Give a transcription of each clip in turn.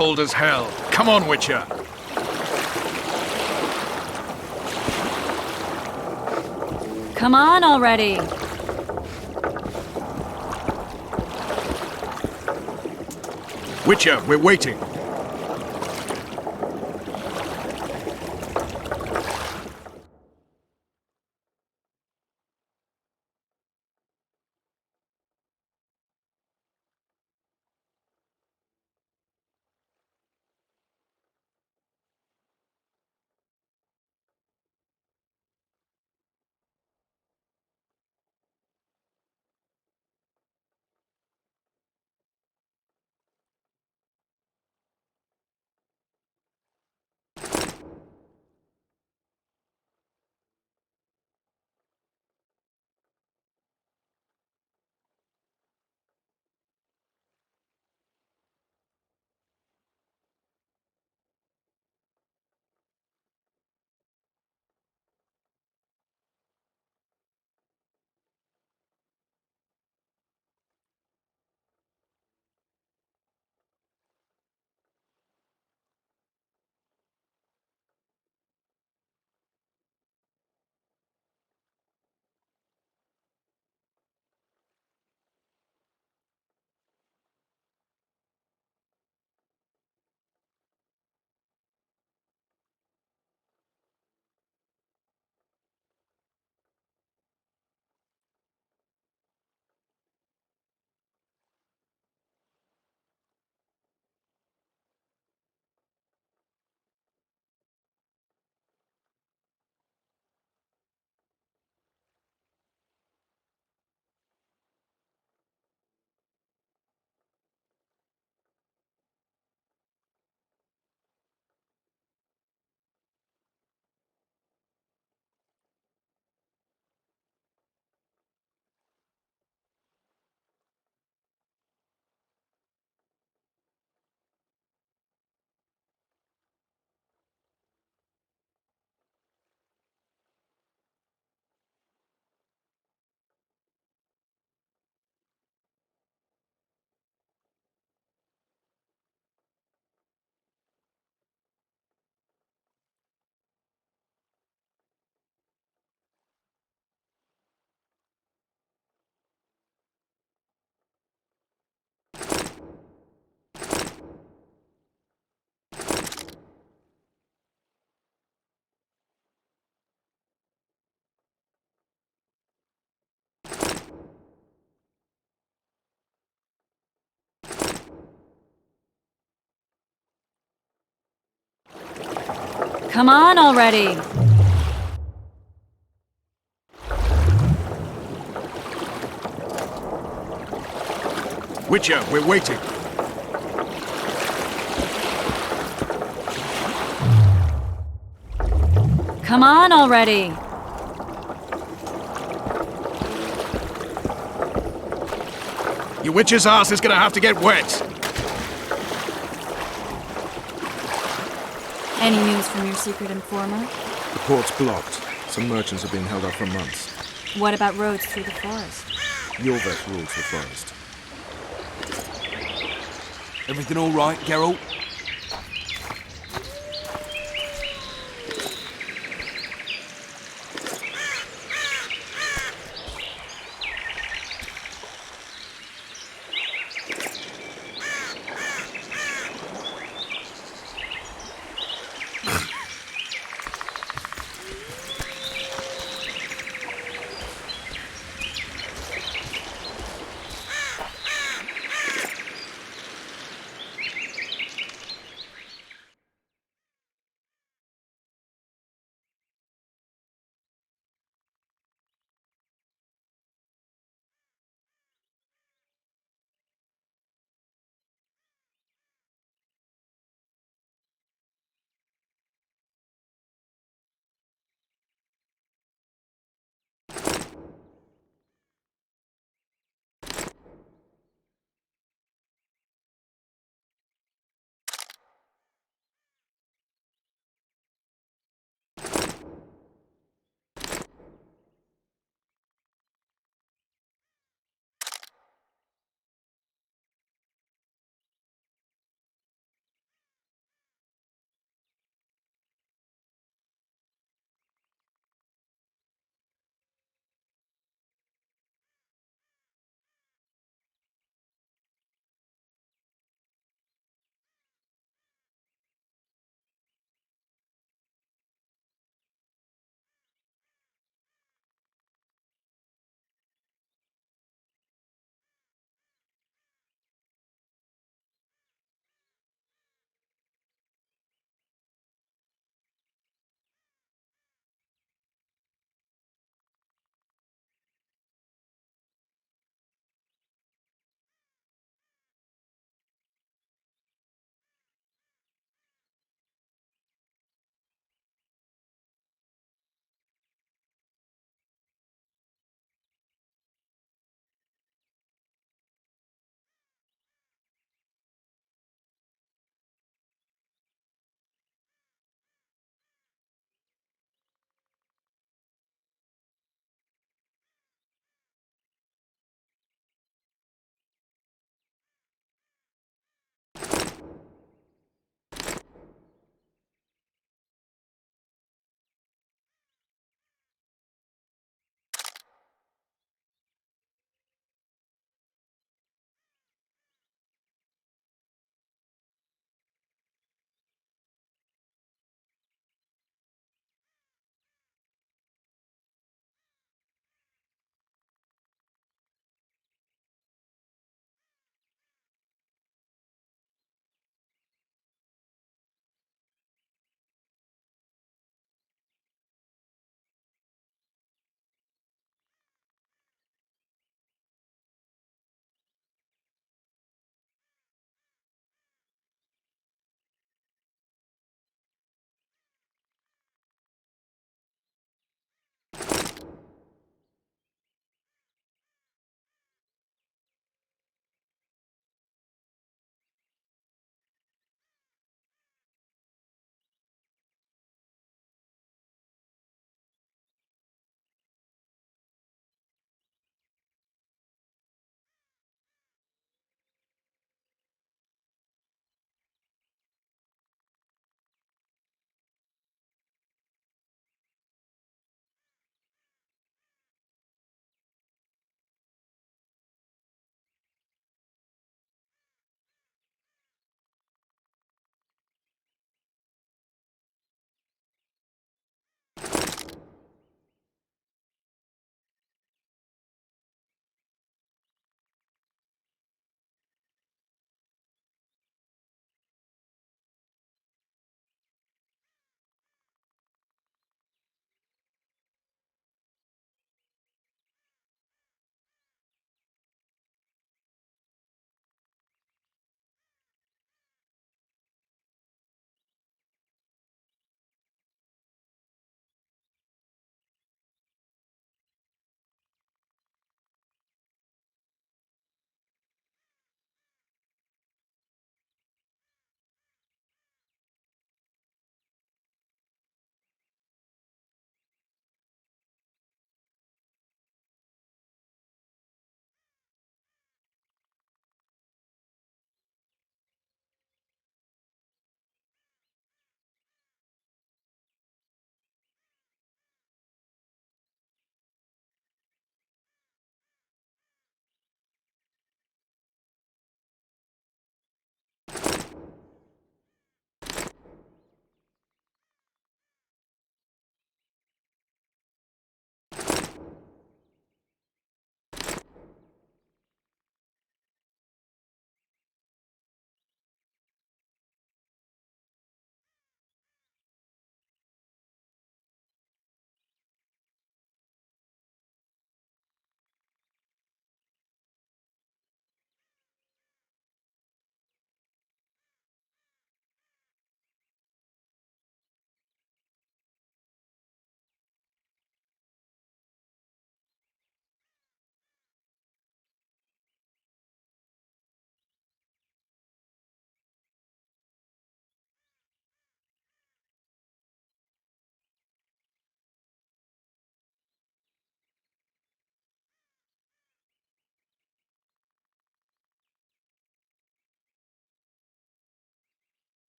cold as hell. Come on, Witcher. Come on already. Witcher, we're waiting. Come on already. Witcher, we're waiting. Come on already. Your witch's ass is gonna have to get wet. Any news from your secret informer? The port's blocked. Some merchants are being held up for months. What about roads through the forest? Your vet rules the forest. Everything all right, Geralt?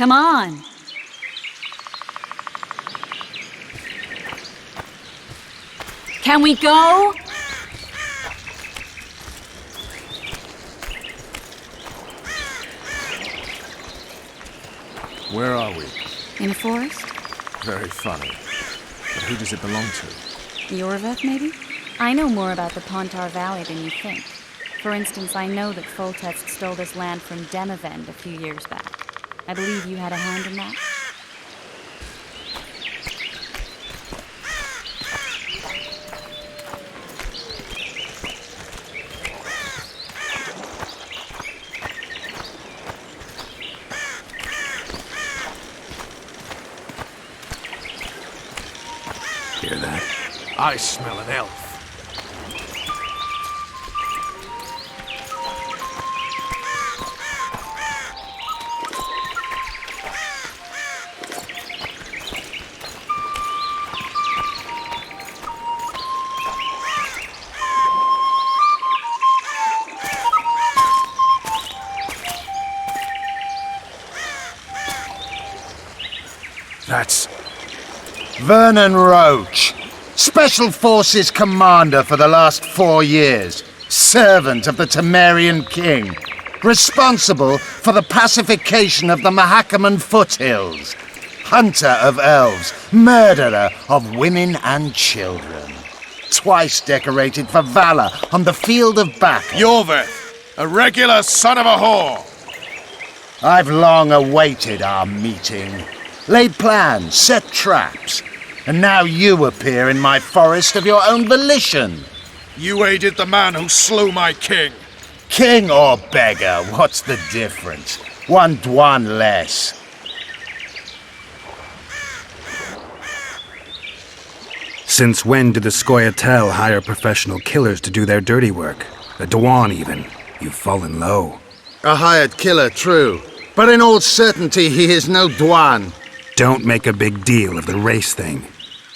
Come on. Can we go? Where are we? In a forest? Very funny. But who does it belong to? Yorveth, maybe? I know more about the Pontar Valley than you think. For instance, I know that Foltest stole this land from Demavend a few years back. I believe you had a hand in that? Hear that? I smell an elf. That's... Vernon Roach, Special Forces Commander for the last 4 years, servant of the Temerian King, responsible for the pacification of the Mahakaman foothills, hunter of elves, murderer of women and children, twice decorated for valor on the field of battle. Yorveth, a regular son of a whore. I've long awaited our meeting, laid plans, set traps, and now you appear in my forest of your own volition. You aided the man who slew my king. King or beggar, what's the difference? One Dwan less. Since when did the Scoia'tael hire professional killers to do their dirty work? The Dwan even. You've fallen low. A hired killer, true. But in all certainty, he is no Dwan. Don't make a big deal of the race thing.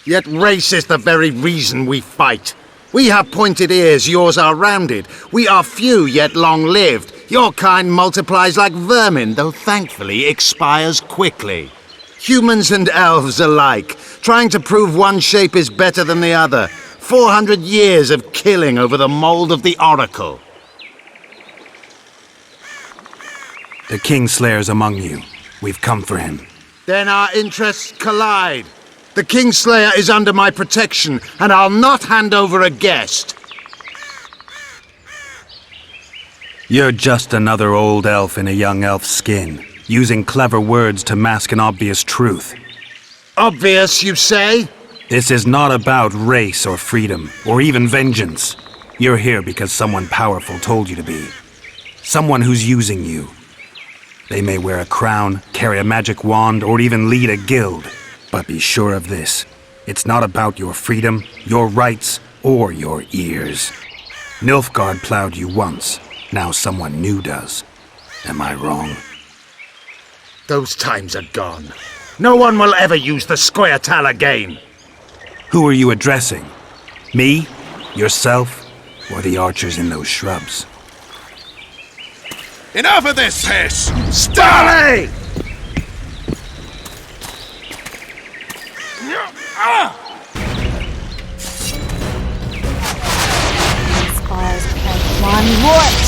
Yet race is the very reason we fight. We have pointed ears, yours are rounded. We are few, yet long-lived. Your kind multiplies like vermin, though thankfully expires quickly. Humans and elves alike, trying to prove one shape is better than the other. 400 years of killing over the mold of the Oracle. The Kingslayer's among you. We've come for him. Then our interests collide. The Kingslayer is under my protection, and I'll not hand over a guest. You're just another old elf in a young elf's skin, using clever words to mask an obvious truth. Obvious, you say? This is not about race or freedom, or even vengeance. You're here because someone powerful told you to be. Someone who's using you. They may wear a crown, carry a magic wand, or even lead a guild. But be sure of this. It's not about your freedom, your rights, or your ears. Nilfgaard plowed you once. Now someone new does. Am I wrong? Those times are gone. No one will ever use the Scoia'tael again. Who are you addressing? Me? Yourself? Or the archers in those shrubs? Enough of this piss! Starley! Spars can one wart!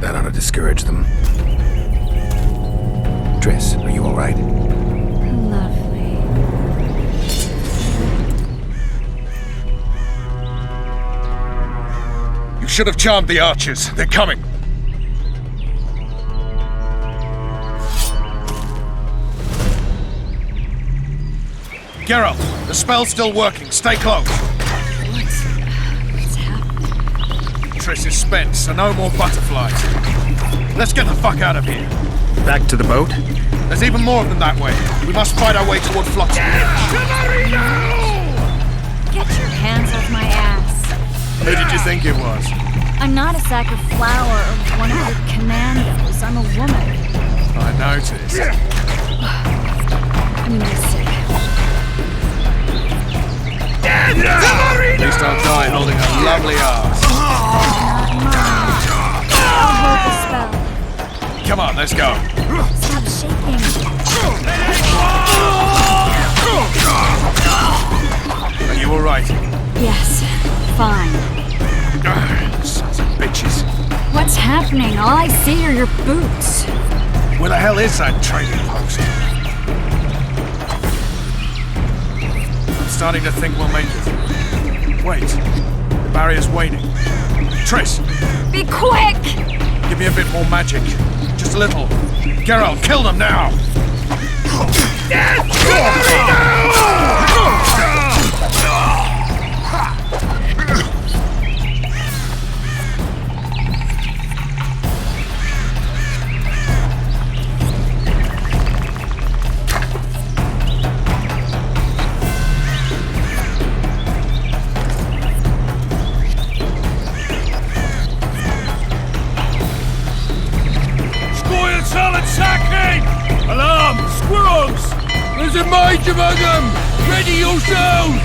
That ought to discourage them. Triss, are you all right? Lovely. You should have charmed the archers. They're coming. Geralt, the spell's still working. Stay close. What's happening? Triss is spent, so no more butterflies. Let's get the fuck out of here. Back to the boat? There's even more of them that way. We must fight our way toward Flotsam. Get your hands off my ass. Who did you think it was? I'm not a sack of flour or one of your commandos. I'm a woman. I noticed. You may say. At least I'll die lovely arse. I'll hold the spell. Come on, let's go. Stop shaking. Are you alright? Yes, fine. Sons of bitches. What's happening? All I see are your boots. Where the hell is that trading post? I'm starting to think we'll make it. Wait, the barrier's waning. Triss, Be quick! give me a bit more magic. Just a little. Geralt, kill them now! Alarm! Squirrels! There's a mage among them! Ready yourselves!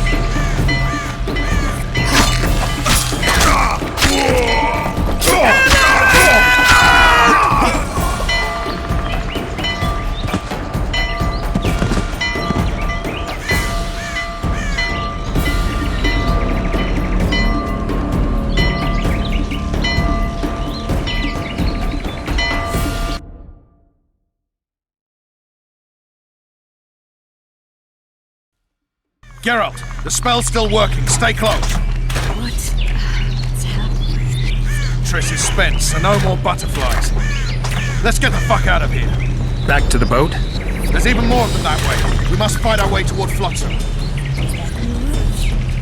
Geralt, the spell's still working. Stay close. What's happening? Triss is spent, so no more butterflies. Let's get the fuck out of here. Back to the boat? There's even more of them that way. We must fight our way toward Flotsam.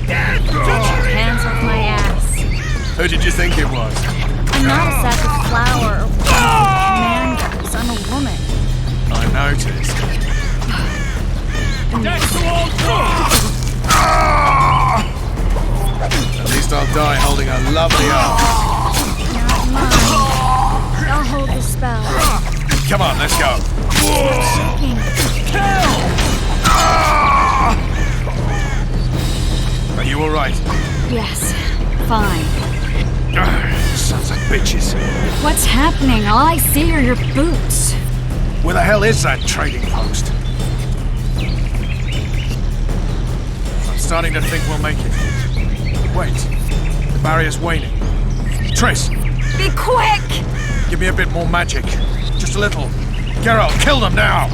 Hands off my ass. Who did you think it was? I'm not a sack of flour or commanders. I'm a woman. I noticed. At least I'll die holding a lovely arm. Not mine. I'll hold the spell. Come on, let's go. Shaking. Are you alright? Yes, fine. Sons of bitches. What's happening? All I see are your boots. Where the hell is that trading post? I'm starting to think we'll make it. Wait, the barrier's waning. Triss, Be quick! give me a bit more magic. Just a little. Geralt, kill them now!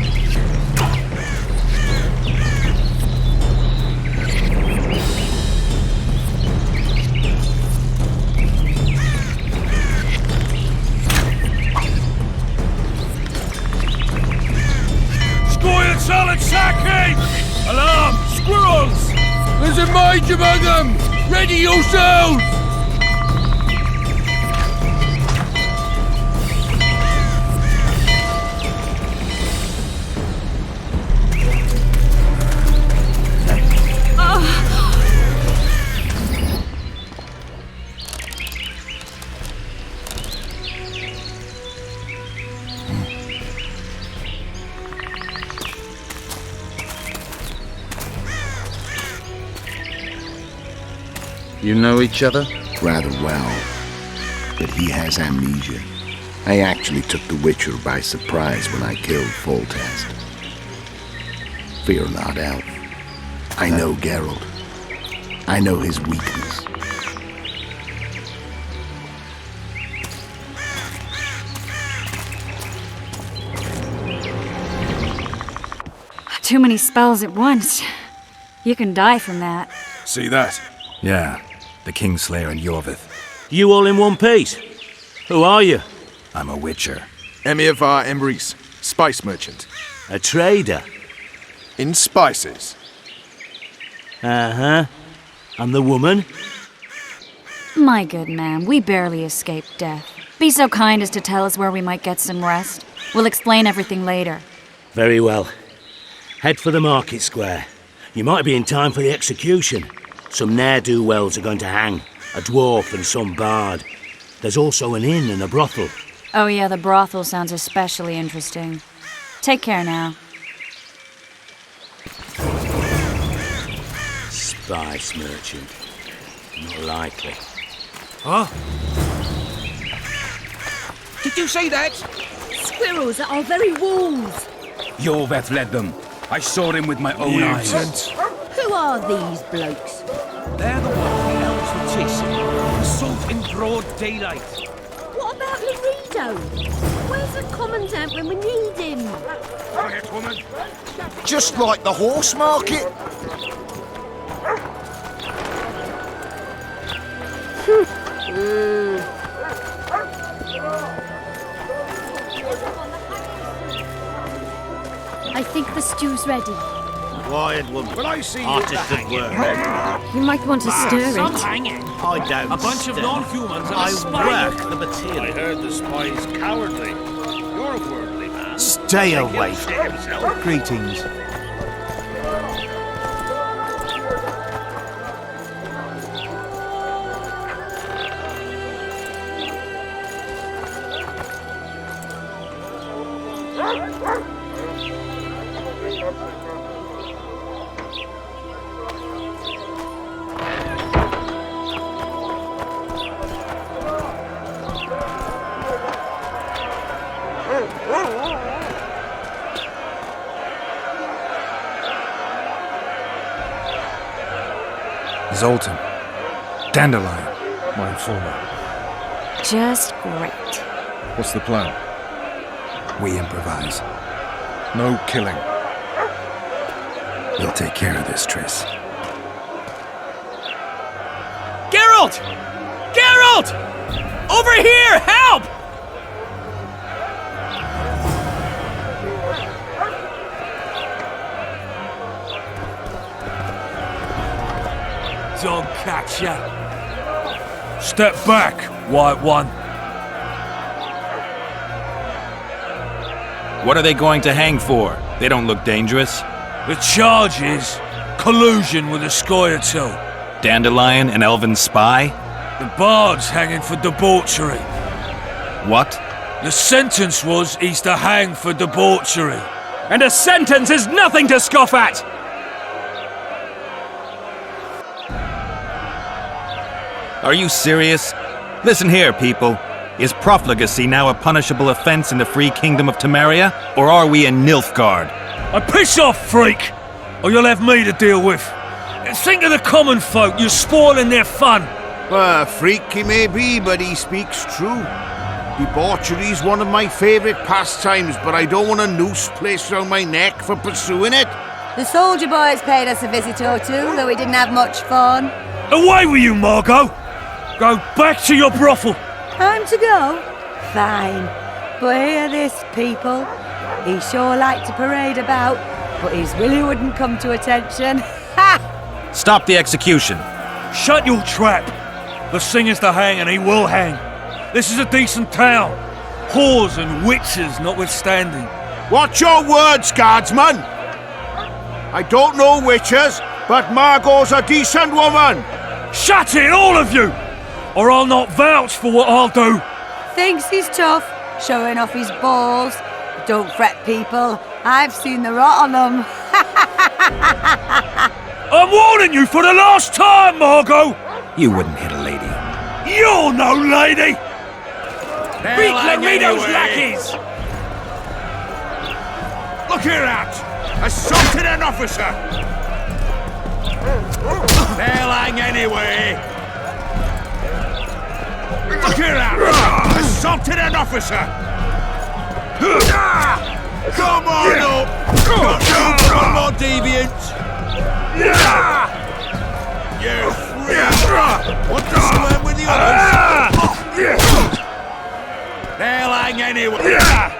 Squire solid sacking! Alarm! Squirrels! There's a mage among them! Ready yourselves! You know each other? Rather well, but he has amnesia. I actually took the Witcher by surprise when I killed Foltest. Fear not, Elf. I know Geralt. I know his weakness. Too many spells at once. You can die from that. See that? Yeah, the Kingslayer and Yorvith. You all in one piece? Who are you? I'm a witcher. Emir var Emrys, spice merchant. A trader? In spices. Uh-huh. And the woman? My good man, we barely escaped death. Be so kind as to tell us where we might get some rest. We'll explain everything later. Very well. Head for the market square. You might be in time for the execution. Some ne'er-do-wells are going to hang. A dwarf and some bard. There's also an inn and a brothel. Oh yeah, the brothel sounds especially interesting. Take care now. Spice merchant. Not likely. Huh? Did you say that? Squirrels at our very walls. Yorveth led them. I saw him with my own eyes. Who are these blokes? They're the ones the elves were chasing. Assault in broad daylight. What about Laredo? Where's the commandant when we need him? Quiet, woman. Just like the horse market. I think the stew's ready. Quiet woman. Well, I see artist at work. You might want to stir Some it. hanging. I don't. A bunch of non-humans and I a spy. work the material. I heard the spy's cowardly. You're a worldly man. Stay away. Greetings. Zoltan. Dandelion. My informer. Just great. What's the plan? We improvise. No killing. We'll take care of this, Triss. Geralt! Geralt! Over here! Help! Don't catch ya. Step back, White One. What are they going to hang for? They don't look dangerous. The charge is collusion with a Scoia'tael. Dandelion, an elven spy? The bard's hanging for debauchery. What? The sentence was he's to hang for debauchery. And a sentence is nothing to scoff at! Are you serious? Listen here, people. Is profligacy now a punishable offense in the free kingdom of Temeria? Or are we in Nilfgaard? Piss off, freak! Or you'll have me to deal with. Think of the common folk, you're spoiling their fun. Freak he may be, but he speaks true. Debauchery's one of my favourite pastimes, but I don't want a noose placed around my neck for pursuing it. The soldier boys paid us a visit or two, though we didn't have much fun. Away with you, Margot! Go back to your brothel! Time to go? Fine. But hear this, people. He sure liked to parade about, but his willy wouldn't come to attention. Ha! Stop the execution. Shut your trap! The singer's to hang and he will hang. This is a decent town. Whores and witches notwithstanding. Watch your words, guardsman! I don't know witches, but Margot's a decent woman! Shut it, all of you! Or I'll not vouch for what I'll do. Thinks he's tough, showing off his balls. Don't fret, people. I've seen the rot on them. I'm warning you for the last time, Margot! You wouldn't hit a lady. You're no lady! Beat Laredo's lackeys! Look here at! Assaulted an officer! They'll hang anyway! Look here at! Assaulted an officer! Come on up! Come on, deviant! You freak! Want to swim with the others? They'll hang anyway!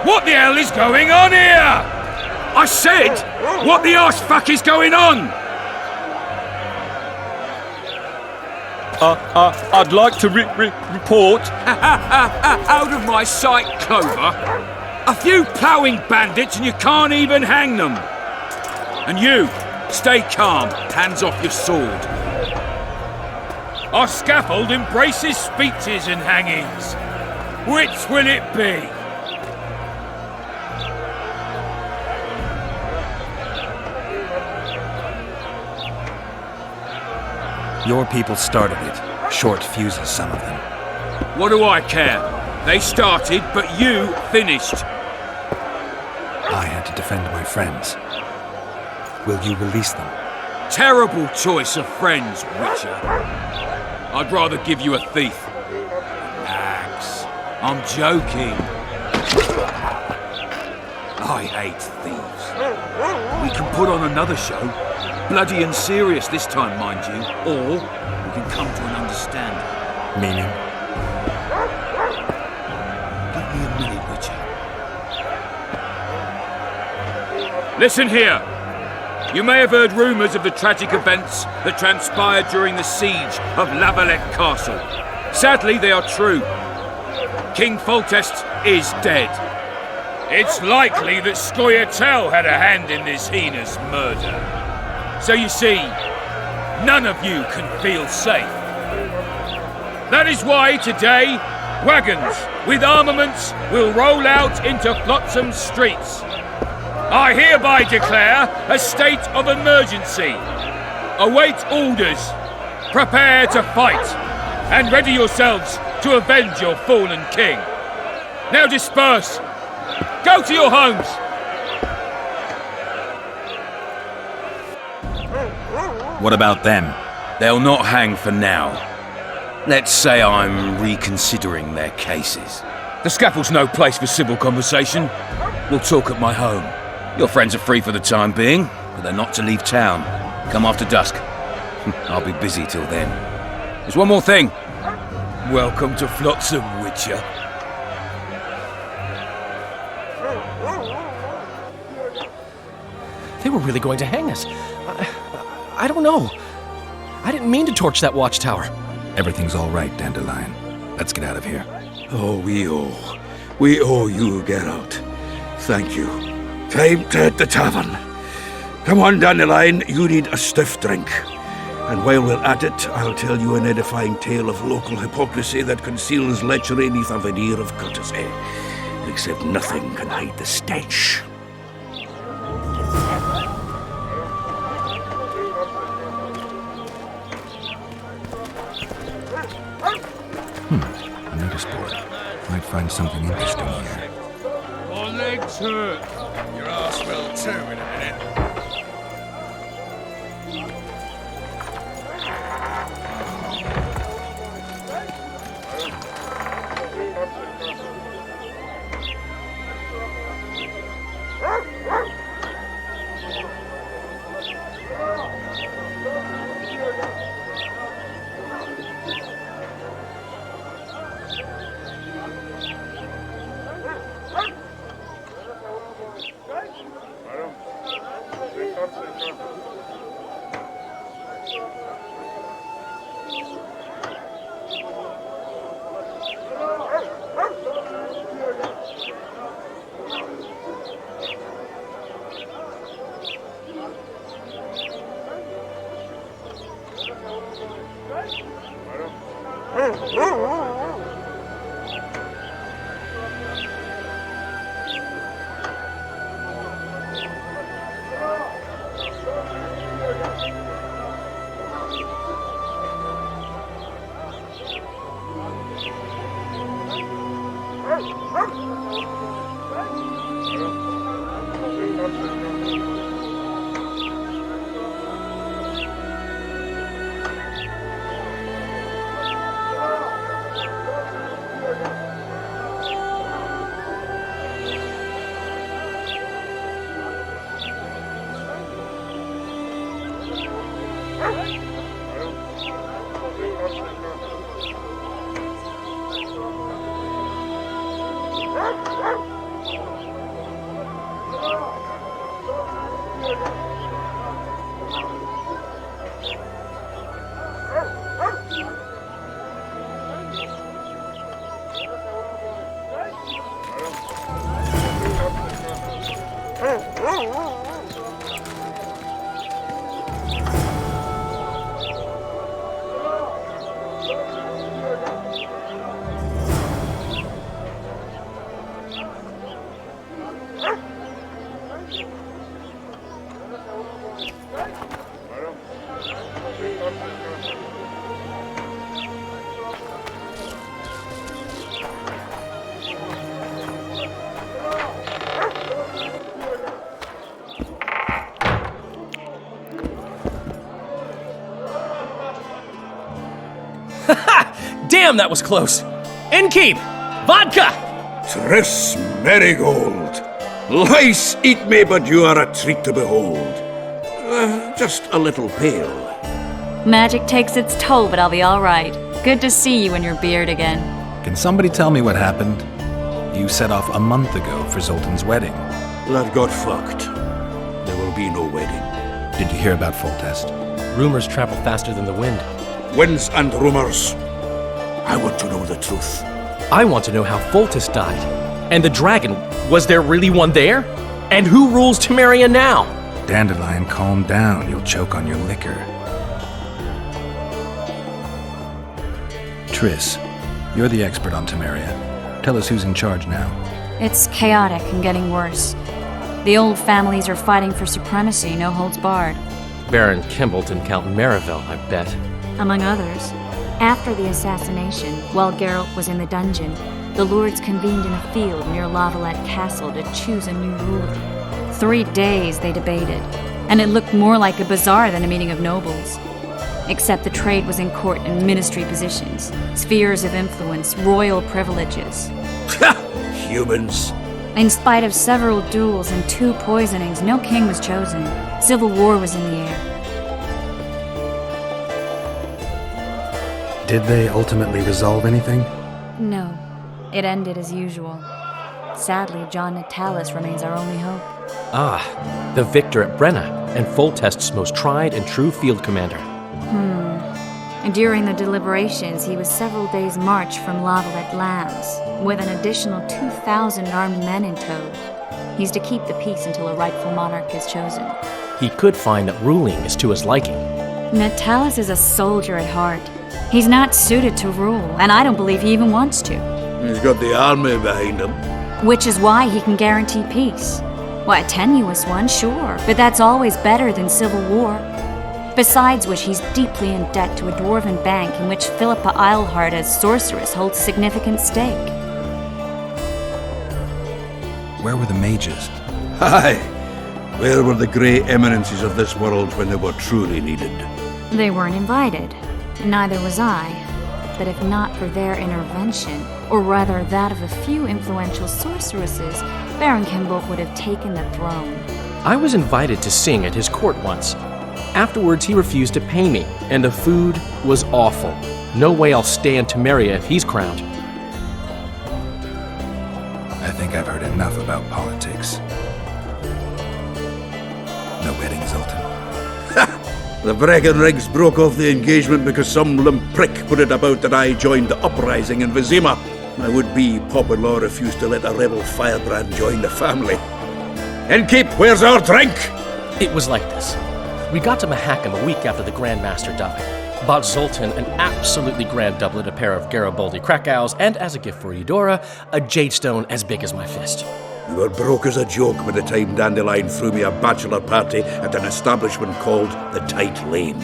What the hell is going on here? I said, what the arse fuck is going on? I'd like to report. Out of my sight, Clover. A few ploughing bandits and you can't even hang them. And you, stay calm, hands off your sword. Our scaffold embraces speeches and hangings. Which will it be? Your people started it. Short fuses, some of them. What do I care? They started, but you finished. I had to defend my friends. Will you release them? Terrible choice of friends, Witcher. I'd rather give you a thief. Relax. I'm joking. I hate thieves. We can put on another show. Bloody and serious this time, mind you. Or we can come to an understanding. Meaning? Give me a minute, Witcher. Listen here. You may have heard rumours of the tragic events that transpired during the siege of Lavalette Castle. Sadly, they are true. King Foltest is dead. It's likely that Scoia'tael had a hand in this heinous murder. So you see, none of you can feel safe. That is why today, wagons with armaments will roll out into Flotsam's streets. I hereby declare a state of emergency. Await orders. Prepare to fight. And ready yourselves to avenge your fallen king. Now disperse. Go to your homes. What about them? They'll not hang for now. Let's say I'm reconsidering their cases. The scaffold's no place for civil conversation. We'll talk at my home. Your friends are free for the time being, but they're not to leave town. Come after dusk. I'll be busy till then. There's one more thing. Welcome to Flotsam, Witcher. They were really going to hang us. I don't know. I didn't mean to torch that watchtower. Everything's all right, Dandelion. Let's get out of here. Oh, we owe you, Geralt. Thank you. Time to hit the tavern. Come on, Dandelion, you need a stiff drink. And while we're at it, I'll tell you an edifying tale of local hypocrisy that conceals lechery neath a veneer of courtesy. Except nothing can hide the stench. A notice board. Might find something interesting here. My legs hurt. Your ass will too in a minute. Damn, that was close! Innkeep! Vodka! Tris Marigold. Lice eat me, but you are a treat to behold. Just a little pale. Magic takes its toll, but I'll be all right. Good to see you and your beard again. Can somebody tell me what happened? You set off a month ago for Zoltan's wedding. That got fucked. There will be no wedding. Did you hear about Foltest? Rumors travel faster than the wind. Winds and rumors. I want to know the truth. I want to know how Foltest died. And the dragon, was there really one there? And who rules Temeria now? Dandelion, calm down. You'll choke on your liquor. Tris, you're the expert on Temeria. Tell us who's in charge now. It's chaotic and getting worse. The old families are fighting for supremacy, no holds barred. Baron Kimbolt and Count Mariville, I bet. Among others. After the assassination, while Geralt was in the dungeon, the lords convened in a field near Lavalette Castle to choose a new ruler. 3 days they debated, and it looked more like a bazaar than a meeting of nobles. Except the trade was in court and ministry positions, spheres of influence, royal privileges. Humans. In spite of several duels and 2 poisonings, no king was chosen. Civil war was in the air. Did they ultimately resolve anything? No, it ended as usual. Sadly, John Natalis remains our only hope. Ah, the victor at Brenna, and Foltest's most tried and true field commander. And during the deliberations, he was several days' march from Lavalette lands, with an additional 2,000 armed men in tow. He's to keep the peace until a rightful monarch is chosen. He could find that ruling is to his liking. Natalis is a soldier at heart. He's not suited to rule, and I don't believe he even wants to. He's got the army behind him. Which is why he can guarantee peace. Why, a tenuous one, sure, but that's always better than civil war. Besides which, he's deeply in debt to a dwarven bank in which Philippa Eilhart as sorceress holds significant stake. Where were the mages? Aye. Where were the grey eminences of this world when they were truly needed? They weren't invited. Neither was I. But if not for their intervention, or rather that of a few influential sorceresses, Baron Kimbolt would have taken the throne. I was invited to sing at his court once. Afterwards, he refused to pay me, and the food was awful. No way I'll stay in Temeria if he's crowned. I think I've heard enough about politics. No wedding, Zoltan. The Breckenrigs broke off the engagement because some limp prick put it about that I joined the uprising in Vizima. My would-be pop-in-law refused to let a rebel firebrand join the family. Innkeep, where's our drink? It was like this. We got to Mahakam a week after the Grand Master died. Bought Zoltan an absolutely grand doublet, a pair of Garibaldi Krakau's, and as a gift for Eudora, a jade stone as big as my fist. You were broke as a joke by the time Dandelion threw me a bachelor party at an establishment called the Tight Lane.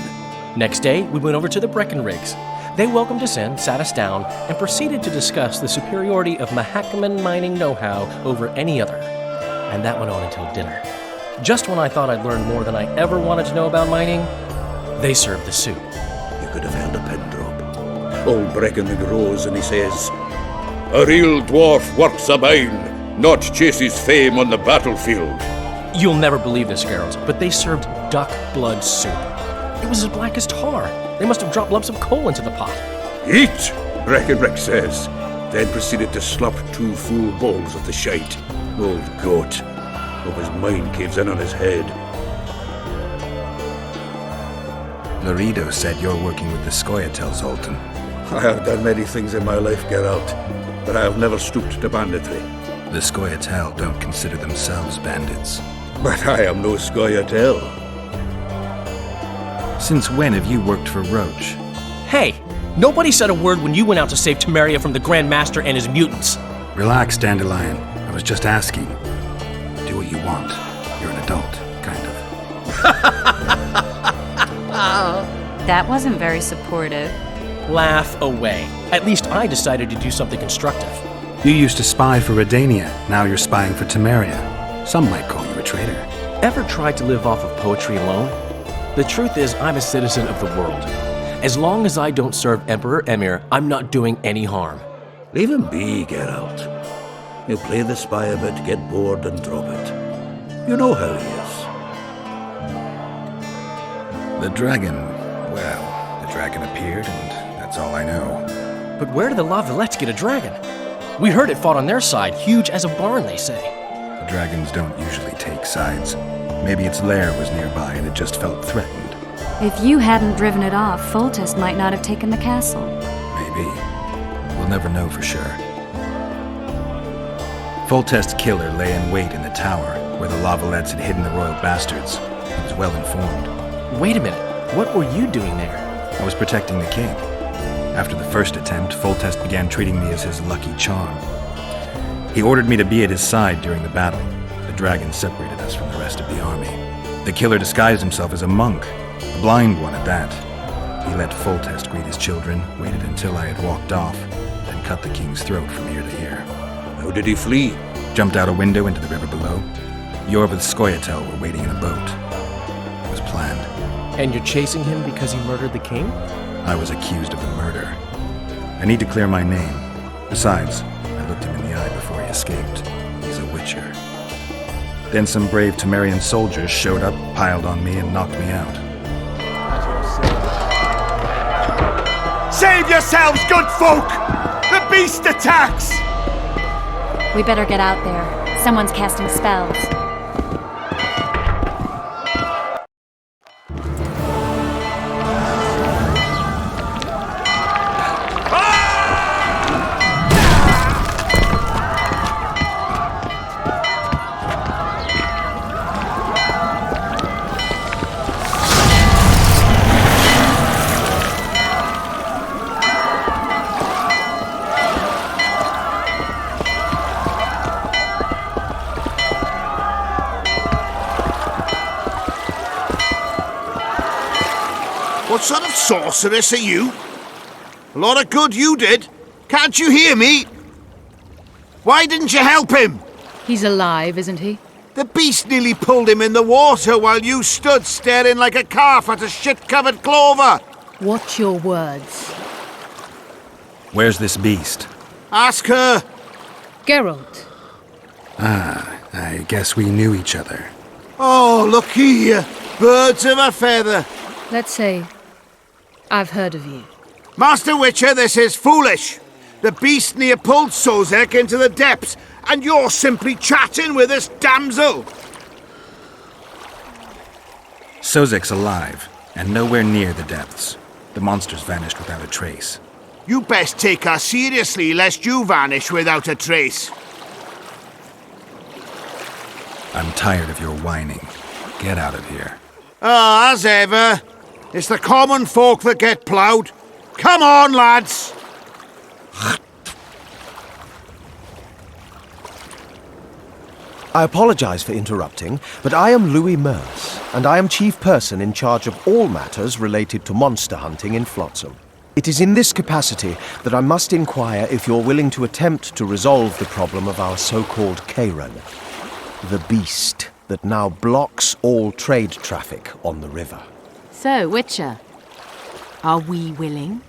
Next day, we went over to the Breckenrigs. They welcomed us in, sat us down, and proceeded to discuss the superiority of Mahakaman mining know-how over any other. And that went on until dinner. Just when I thought I'd learned more than I ever wanted to know about mining, they served the soup. You could have held a pin drop. Old Breckenrig rose and he says, "A real dwarf works a mine, not chases fame on the battlefield." You'll never believe this, Geralt, but they served duck blood soup. It was as black as tar. They must have dropped lumps of coal into the pot. "Eat," Breckenrig says, then proceeded to slop 2 full bowls of the shite. Old goat. Hope his mind caves in on his head. Laredo said you're working with the Scoia'tael, Zoltan. I have done many things in my life, Geralt, but I have never stooped to banditry. The Scoia'tael don't consider themselves bandits. But I am no Scoia'tael. Since when have you worked for Roach? Hey, nobody said a word when you went out to save Temeria from the Grand Master and his mutants. Relax, Dandelion. I was just asking. Do what you want. You're an adult, kind of. That wasn't very supportive. Laugh away. At least I decided to do something constructive. You used to spy for Redania. Now you're spying for Temeria. Some might call you a traitor. Ever tried to live off of poetry alone? The truth is, I'm a citizen of the world. As long as I don't serve Emperor Emir, I'm not doing any harm. Leave him be, Geralt. He'll play the spy a bit, get bored and drop it. You know how he is. The dragon, well, the dragon appeared and that's all I know. But where did the Lavalettes get a dragon? We heard it fought on their side, huge as a barn, they say. The dragons don't usually take sides. Maybe its lair was nearby and it just felt threatened. If you hadn't driven it off, Foltest might not have taken the castle. Maybe. We'll never know for sure. Foltest's killer lay in wait in the tower, where the Lavalettes had hidden the royal bastards. He was well informed. Wait a minute. What were you doing there? I was protecting the king. After the first attempt, Foltest began treating me as his lucky charm. He ordered me to be at his side during the battle. The dragon separated us from the rest of the army. The killer disguised himself as a monk, a blind one at that. He let Foltest greet his children, waited until I had walked off, then cut the king's throat from ear to ear. How did he flee? Jumped out a window into the river below. Yorv with Skoyatel were waiting in a boat. It was planned. And you're chasing him because he murdered the king? I was accused of the murder. I need to clear my name. Besides, I looked him in the eye before he escaped. He's a witcher. Then some brave Temerian soldiers showed up, piled on me, and knocked me out. Save yourselves, good folk! The beast attacks! We better get out there. Someone's casting spells. What sort of sorceress are you? A lot of good you did. Can't you hear me? Why didn't you help him? He's alive, isn't he? The beast nearly pulled him in the water while you stood staring like a calf at a shit-covered clover. Watch your words. Where's this beast? Ask her. Geralt. Ah, I guess we knew each other. Oh, look here. Birds of a feather. Let's say I've heard of you. Master Witcher, this is foolish. The beast near pulled Sozek into the depths, and you're simply chatting with this damsel. Sozek's alive, and nowhere near the depths. The monster's vanished without a trace. You best take her seriously, lest you vanish without a trace. I'm tired of your whining. Get out of here. Ah, as ever. It's the common folk that get ploughed. Come on, lads! I apologize for interrupting, but I am Louis Merce, and I am chief person in charge of all matters related to monster hunting in Flotsam. It is in this capacity that I must inquire if you're willing to attempt to resolve the problem of our so-called Karen, the beast that now blocks all trade traffic on the river. So, Witcher, are we willing?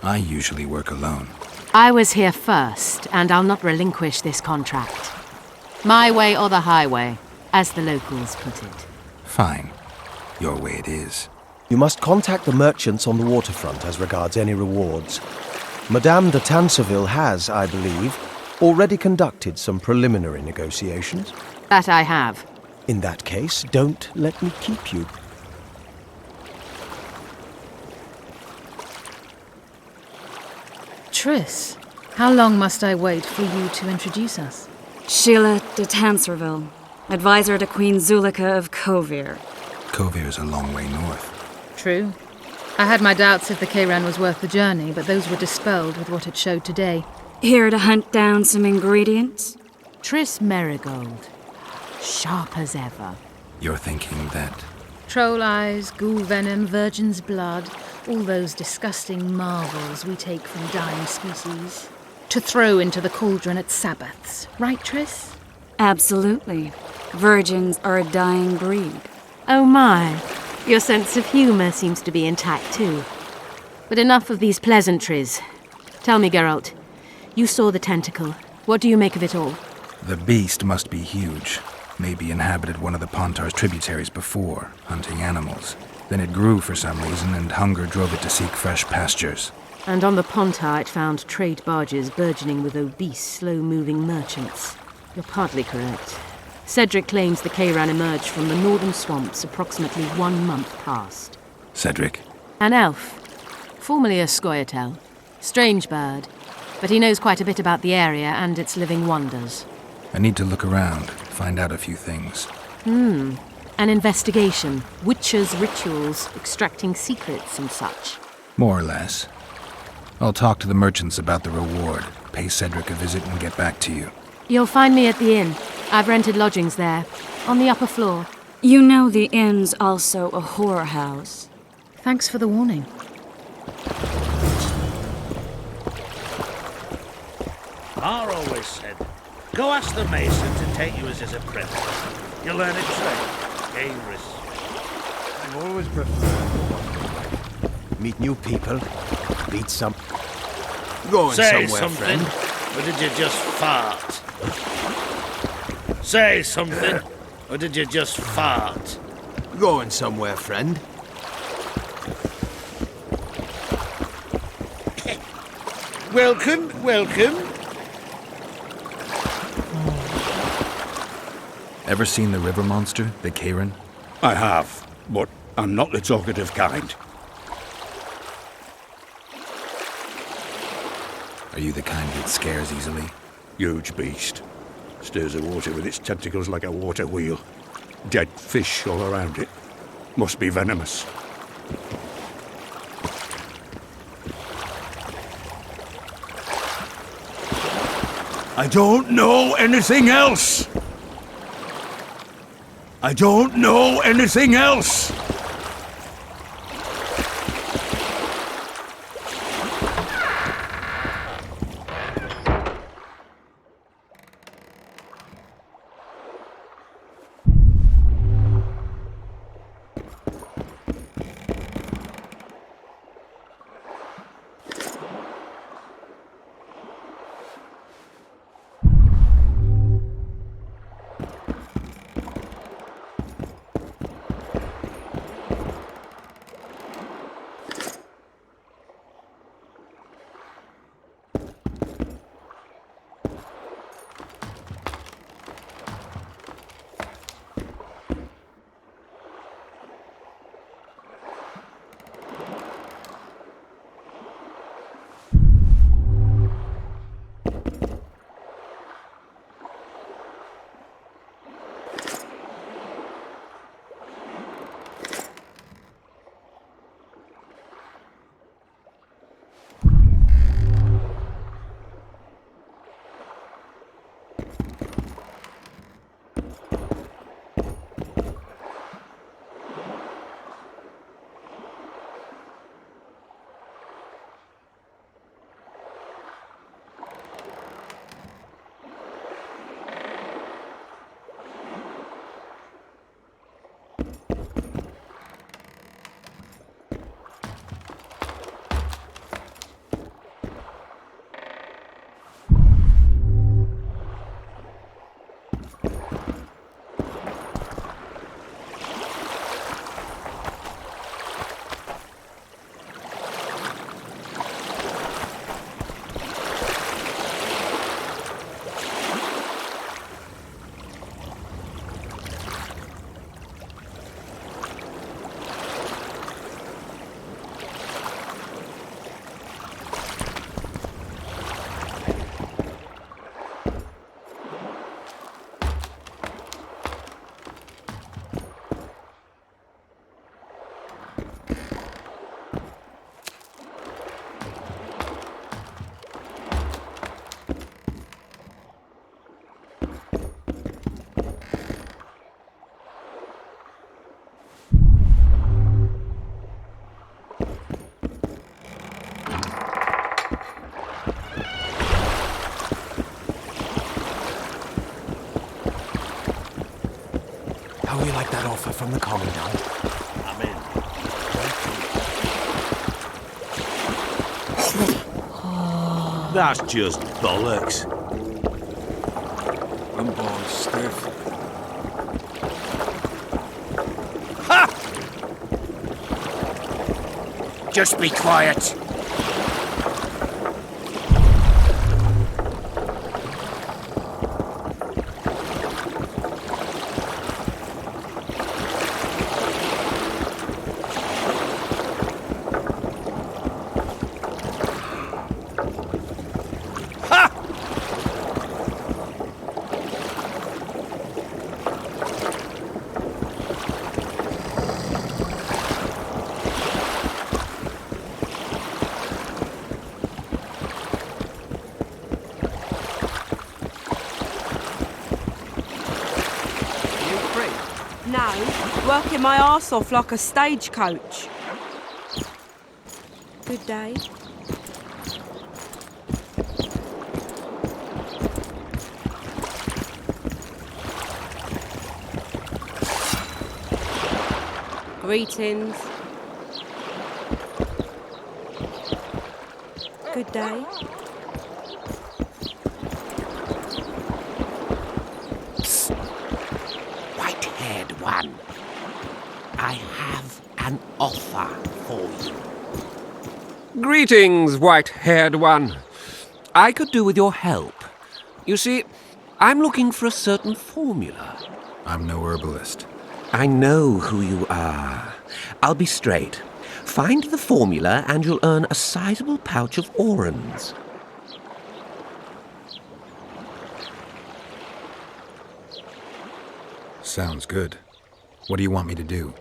I usually work alone. I was here first, and I'll not relinquish this contract. My way or the highway, as the locals put it. Fine. Your way it is. You must contact the merchants on the waterfront as regards any rewards. Madame de Tanseville has, I believe, already conducted some preliminary negotiations. That I have. In that case, don't let me keep you. Triss, how long must I wait for you to introduce us? Sheila de Tanserville, advisor to Queen Zulika of Kovir. Kovir's a long way north. True. I had my doubts if the Kayran was worth the journey, but those were dispelled with what it showed today. Here to hunt down some ingredients? Triss Merigold. Sharp as ever. You're thinking that... Troll eyes, ghoul venom, virgin's blood, all those disgusting marvels we take from dying species. To throw into the cauldron at Sabbaths. Right, Triss? Absolutely. Virgins are a dying breed. Oh my. Your sense of humour seems to be intact too. But enough of these pleasantries. Tell me, Geralt, you saw the tentacle. What do you make of it all? The beast must be huge. Maybe inhabited one of the Pontar's tributaries before, hunting animals. Then it grew for some reason, and hunger drove it to seek fresh pastures. And on the Pontar it found trade barges burgeoning with obese, slow-moving merchants. You're partly correct. Cedric claims the Kayran emerged from the northern swamps approximately 1 month past. Cedric? An elf. Formerly a Scoia'tael. Strange bird. But he knows quite a bit about the area and its living wonders. I need to look around, find out a few things. An investigation. Witches' rituals, extracting secrets and such. More or less. I'll talk to the merchants about the reward, pay Cedric a visit and get back to you. You'll find me at the inn. I've rented lodgings there, on the upper floor. You know the inn's also a whorehouse. Thanks for the warning. Mar always said, go ask the mason to take you as his apprentice. You'll learn a trade. Gain risk. I've always preferred. Meet new people. Meet some... Going Say somewhere, something, friend. or did you just fart? Say something, or did you just fart? Going somewhere, friend. Welcome, welcome. Ever seen the river monster, the Kayran? I have, but I'm not the talkative kind. Are you the kind that scares easily? Huge beast. Stirs the water with its tentacles like a water wheel. Dead fish all around it. Must be venomous. I don't know anything else! I don't know anything else! How you like that offer from the Commandant? I'm in. That's just bollocks. I'm born stiff. Ha! Just be quiet. No, working my arse off like a stagecoach. Good day. Greetings. Good day. White-haired one, I have an offer for you. Greetings, white-haired one. I could do with your help. You see, I'm looking for a certain formula. I'm no herbalist. I know who you are. I'll be straight. Find the formula and you'll earn a sizable pouch of orans. Sounds good. What do you want me to do?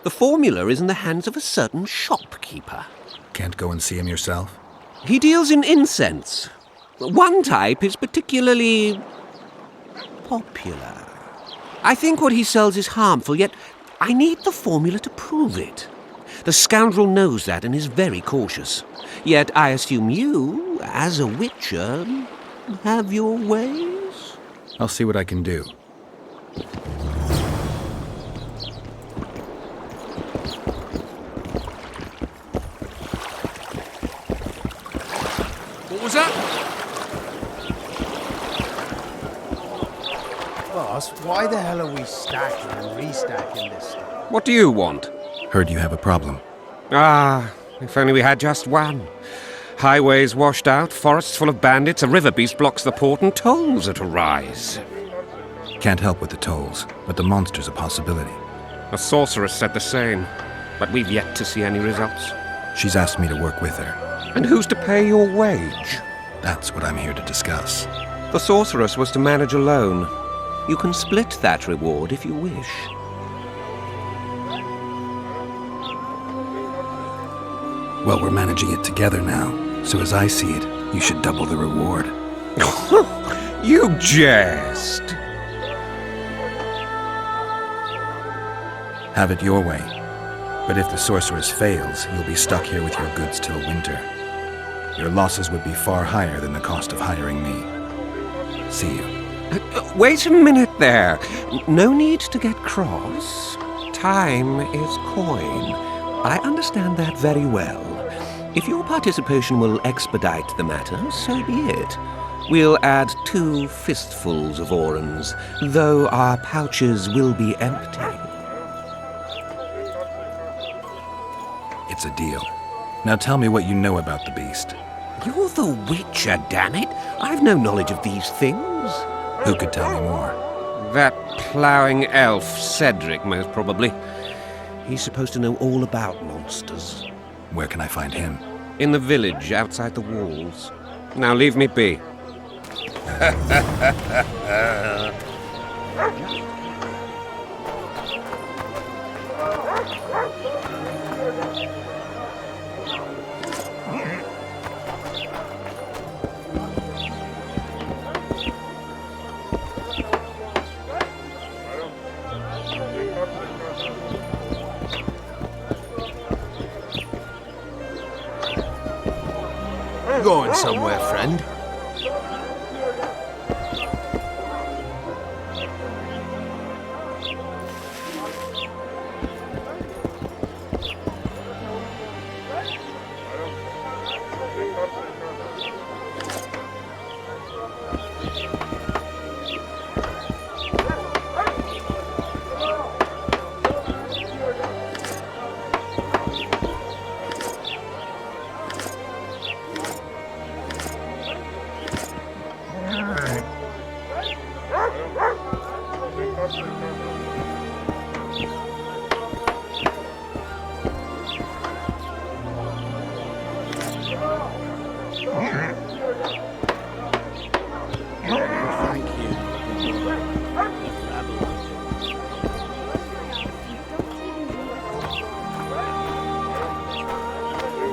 The formula is in the hands of a certain shopkeeper. Can't go and see him yourself? He deals in incense. One type is particularly popular. I think what he sells is harmful, yet I need the formula to prove it. The scoundrel knows that and is very cautious. Yet I assume you, as a witcher, have your ways? I'll see what I can do. What was that? Boss, why the hell are we stacking and restacking this stuff? What do you want? Heard you have a problem. Ah, if only we had just one. Highways washed out, forests full of bandits, a river beast blocks the port, and tolls at a rise. Can't help with the tolls, but the monster's a possibility. A sorceress said the same, but we've yet to see any results. She's asked me to work with her. And who's to pay your wage? That's what I'm here to discuss. The sorceress was to manage alone. You can split that reward if you wish. Well, we're managing it together now, so as I see it, you should double the reward. You jest! Have it your way. But if the sorceress fails, you'll be stuck here with your goods till winter. Your losses would be far higher than the cost of hiring me. See you. Wait a minute there. No need to get cross. Time is coin. I understand that very well. If your participation will expedite the matter, so be it. We'll add 2 fistfuls of orans, though our pouches will be empty. It's a deal. Now tell me what you know about the beast. You're the Witcher, damn it! I've no knowledge of these things. Who could tell me more? That ploughing elf, Cedric, most probably. He's supposed to know all about monsters. Where can I find him? In the village, outside the walls. Now leave me be. Going somewhere, friend?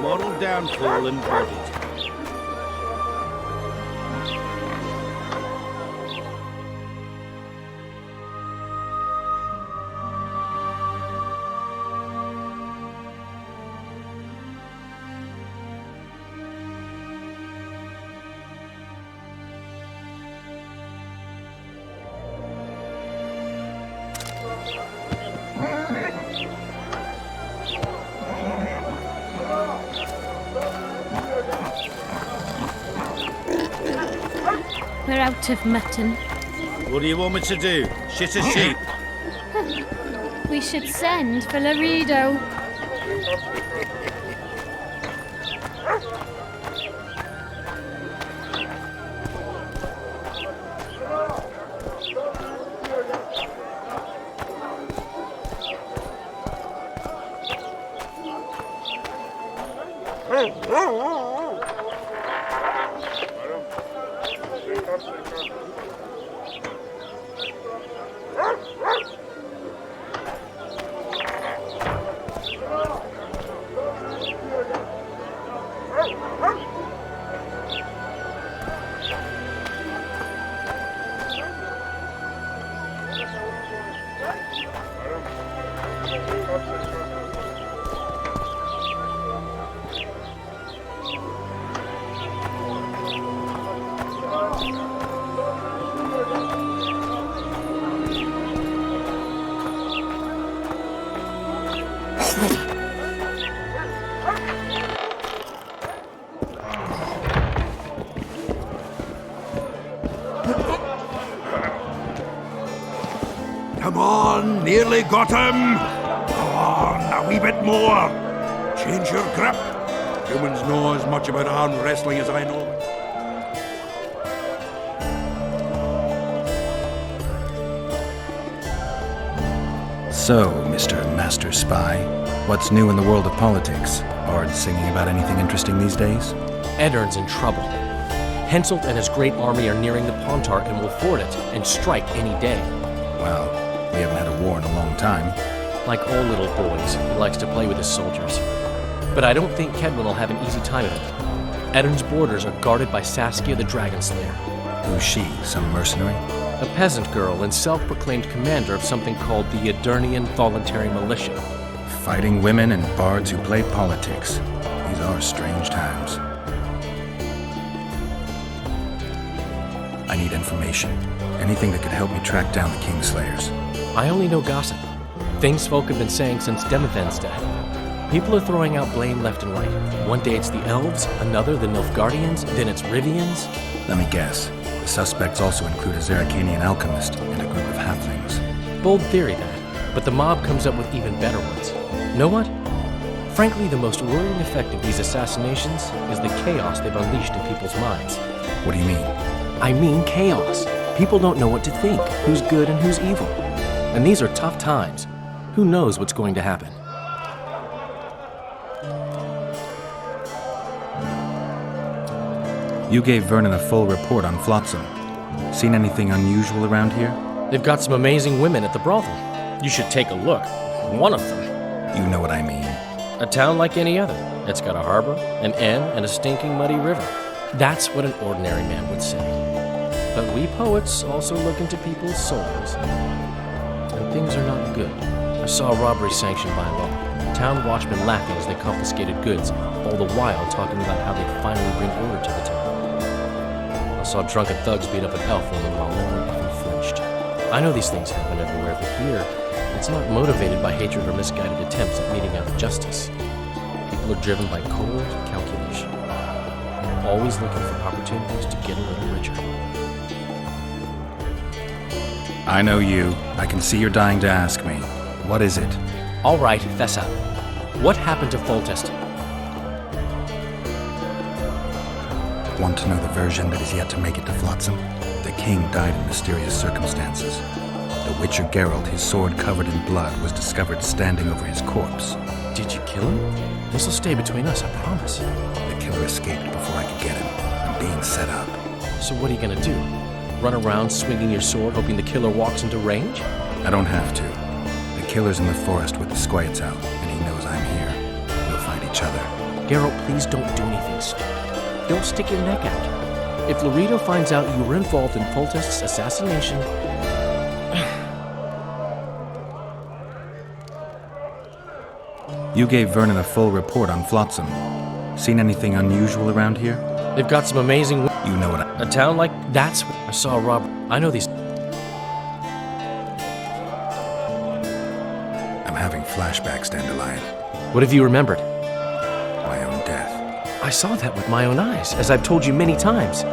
Moral downfall embodied. We're out of mutton. What do you want me to do? Shit a sheep? We should send for Laredo. Come on, nearly got him. Go on, a wee bit more. Change your grip. Humans know as much about arm wrestling as I know. So, Mr. Master Spy, what's new in the world of politics? Bards singing about anything interesting these days? Eddern's in trouble. Henselt and his great army are nearing the Pontar and will ford it and strike any day. Well, we haven't had a war in a long time. Like all little boys, he likes to play with his soldiers. But I don't think Kedwin will have an easy time of it. Eddern's borders are guarded by Saskia the Dragon Slayer. Who's she, some mercenary? A peasant girl and self-proclaimed commander of something called the Edirnian Voluntary Militia. Fighting women and bards who play politics. These are strange times. I need information. Anything that could help me track down the Kingslayers. I only know gossip. Things folk have been saying since Demothen's death. People are throwing out blame left and right. One day it's the elves, another the Nilfgaardians, then it's Rivians. Let me guess. The suspects also include a Zerrikanian alchemist and a group of halflings. Bold theory, that. But the mob comes up with even better ones. Know what? Frankly, the most worrying effect of these assassinations is the chaos they've unleashed in people's minds. What do you mean? I mean chaos. People don't know what to think, who's good and who's evil. And these are tough times. Who knows what's going to happen? You gave Vernon a full report on Flotsam. Seen anything unusual around here? They've got some amazing women at the brothel. You should take a look. One of them. You know what I mean. A town like any other. It's got a harbor, an inn, and a stinking muddy river. That's what an ordinary man would say. But we poets also look into people's souls. And things are not good. I saw a robbery sanctioned by law. Town watchmen laughing as they confiscated goods, all the while talking about how they'd finally bring order to the town. I saw drunken thugs beat up an elf woman while no one even flinched. I know these things happen everywhere, but here, it's not motivated by hatred or misguided attempts at meting out justice. People are driven by cold calculation. always looking for opportunities to get a little richer. I know you. I can see you're dying to ask me. What is it? All right, fess up. What happened to Foltest? Want to know the version that is yet to make it to Flotsam? The king died in mysterious circumstances. The Witcher Geralt, his sword covered in blood, was discovered standing over his corpse. Did you kill him? This'll stay between us, I promise. The killer escaped before I could get him. I'm being set up. So what are you gonna do? Run around swinging your sword, hoping the killer walks into range? I don't have to. The killer's in the forest with the squates out, and he knows I'm here. We'll find each other. Geralt, please don't do anything stupid. Don't stick your neck out. If Laredo finds out you were involved in Foltest's assassination... You gave Vernon a full report on Flotsam. Seen anything unusual around here? They've got some amazing... You know what A town like that's... I saw Robert. I know these... I'm having flashbacks, Dandelion. What have you remembered? My own death. I saw that with my own eyes, as I've told you many times.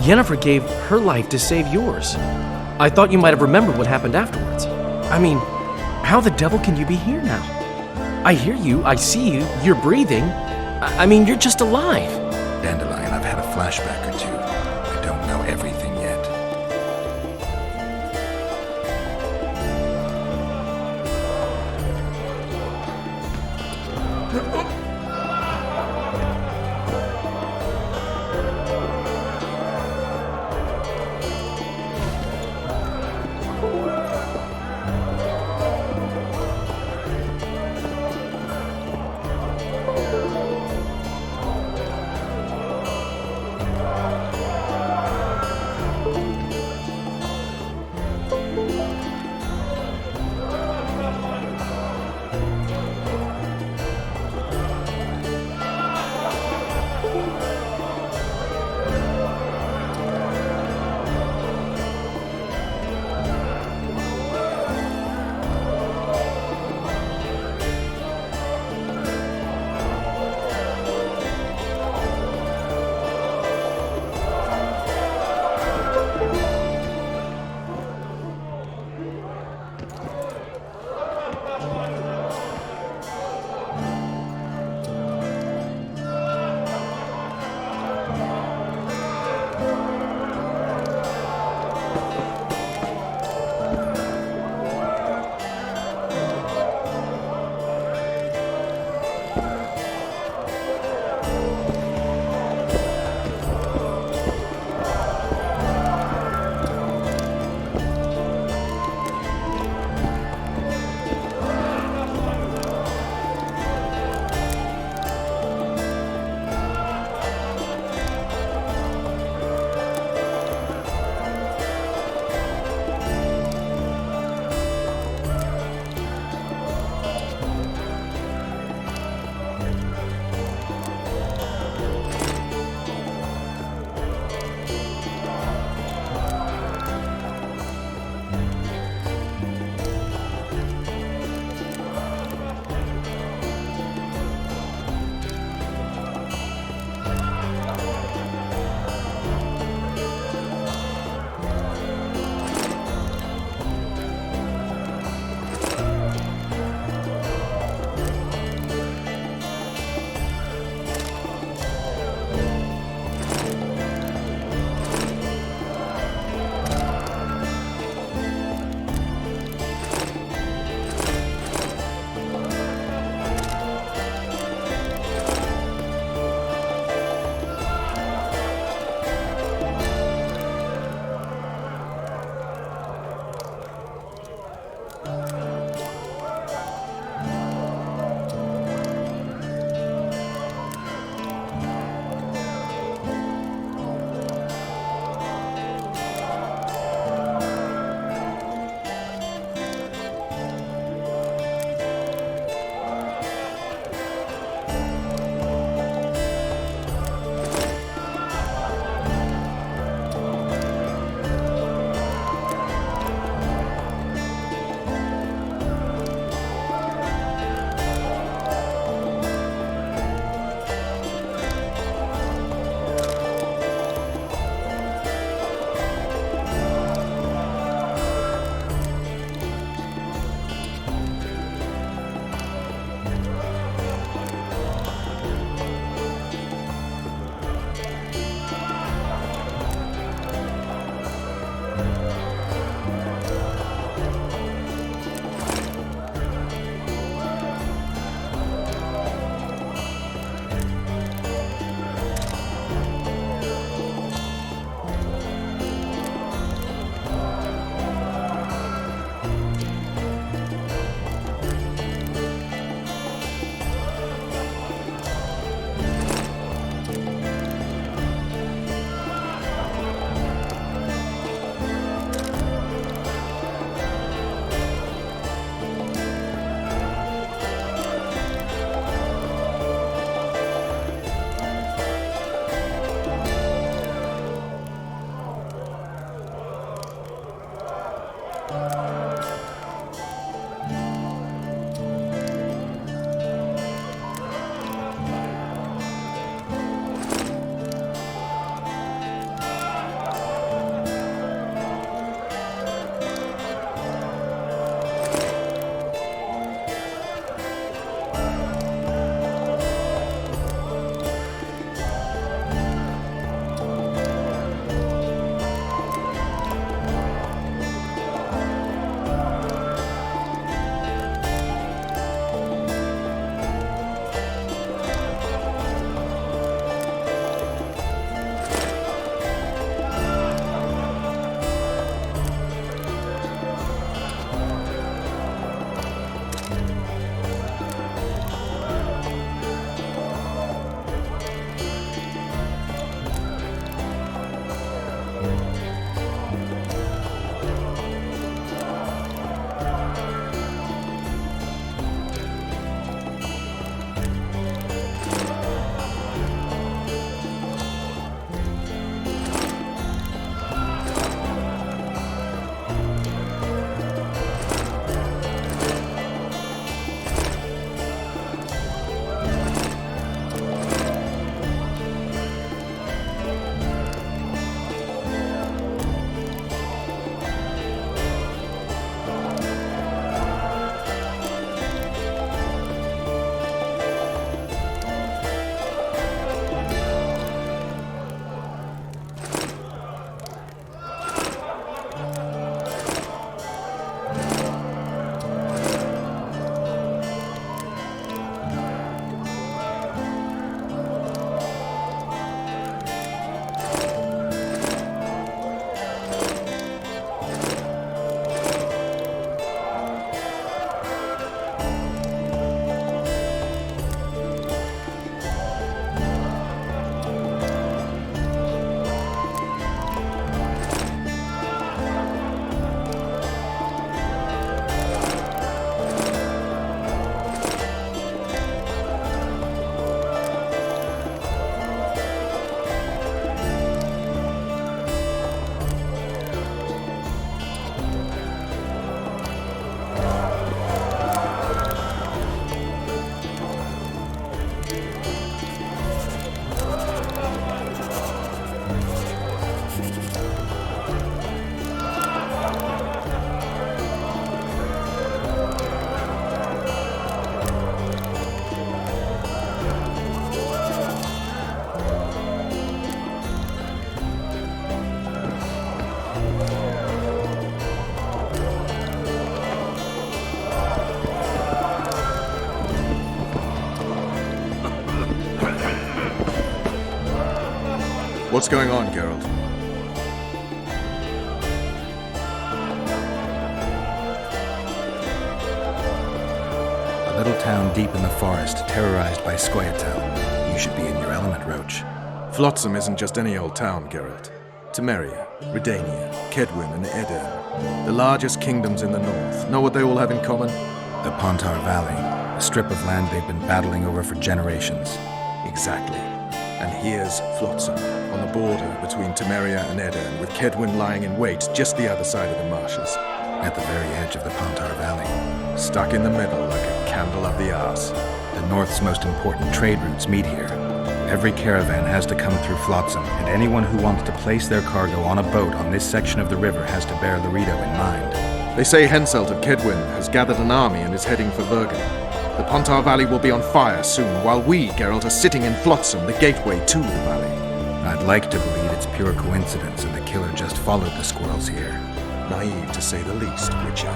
Yennefer gave her life to save yours. I thought you might have remembered what happened afterwards. I mean, how the devil can you be here now? I hear you, I see you, you're breathing. I mean, you're just alive. Dandelion, I've had a flashback or two. I don't know everything yet. What's going on, Geralt? A little town deep in the forest, terrorized by Scoia'tael. You should be in your element, Roach. Flotsam isn't just any old town, Geralt. Temeria, Redania, Kedwin, and Edirn, the largest kingdoms in the north. Know what they all have in common? The Pontar Valley, a strip of land they've been battling over for generations. Exactly. And here's Flotsam, on the border between Temeria and Edirn, with Kedwin lying in wait just the other side of the marshes. At the very edge of the Pontar Valley. Stuck in the middle like a candle up the arse. The north's most important trade routes meet here. Every caravan has to come through Flotsam, and anyone who wants to place their cargo on a boat on this section of the river has to bear Laredo in mind. They say Henselt of Kedwin has gathered an army and is heading for Vergen. The Pontar Valley will be on fire soon, while we, Geralt, are sitting in Flotsam, the gateway to the valley. I'd like to believe it's pure coincidence and the killer just followed the squirrels here. Naive to say the least, Richard.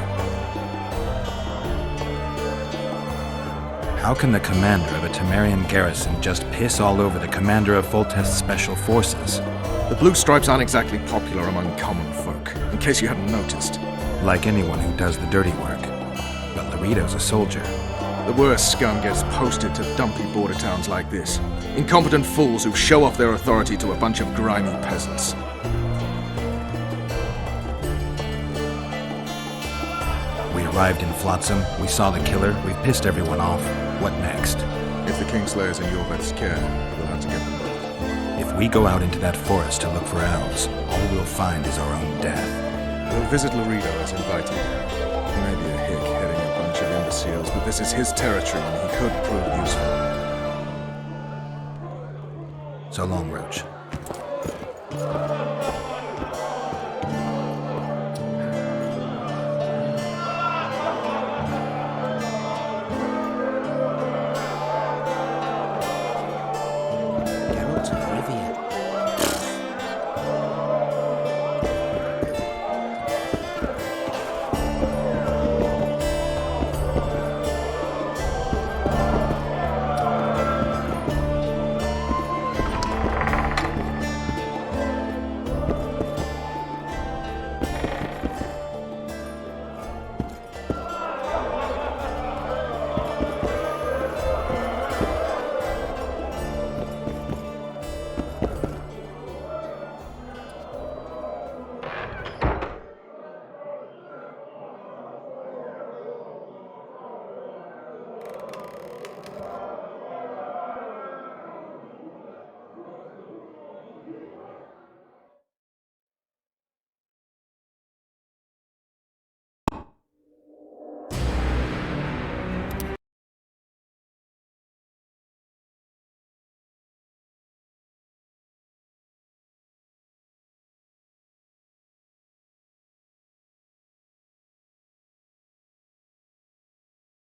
How can the commander of a Temerian garrison just piss all over the commander of Foltest's special forces? The Blue Stripes aren't exactly popular among common folk, in case you hadn't noticed. Like anyone who does the dirty work. But Laredo's a soldier. The worst scum gets posted to dumpy border towns like this. Incompetent fools who show off their authority to a bunch of grimy peasants. We arrived in Flotsam, we saw the killer, we've pissed everyone off. What next? If the Kingslayer's in Yorvet's care, we'll have to get them both. If we go out into that forest to look for elves, all we'll find is our own death. We'll visit Laredo as invited. He may be a hick heading a bunch of imbeciles, but this is his territory and he could prove useful. So long, Roach.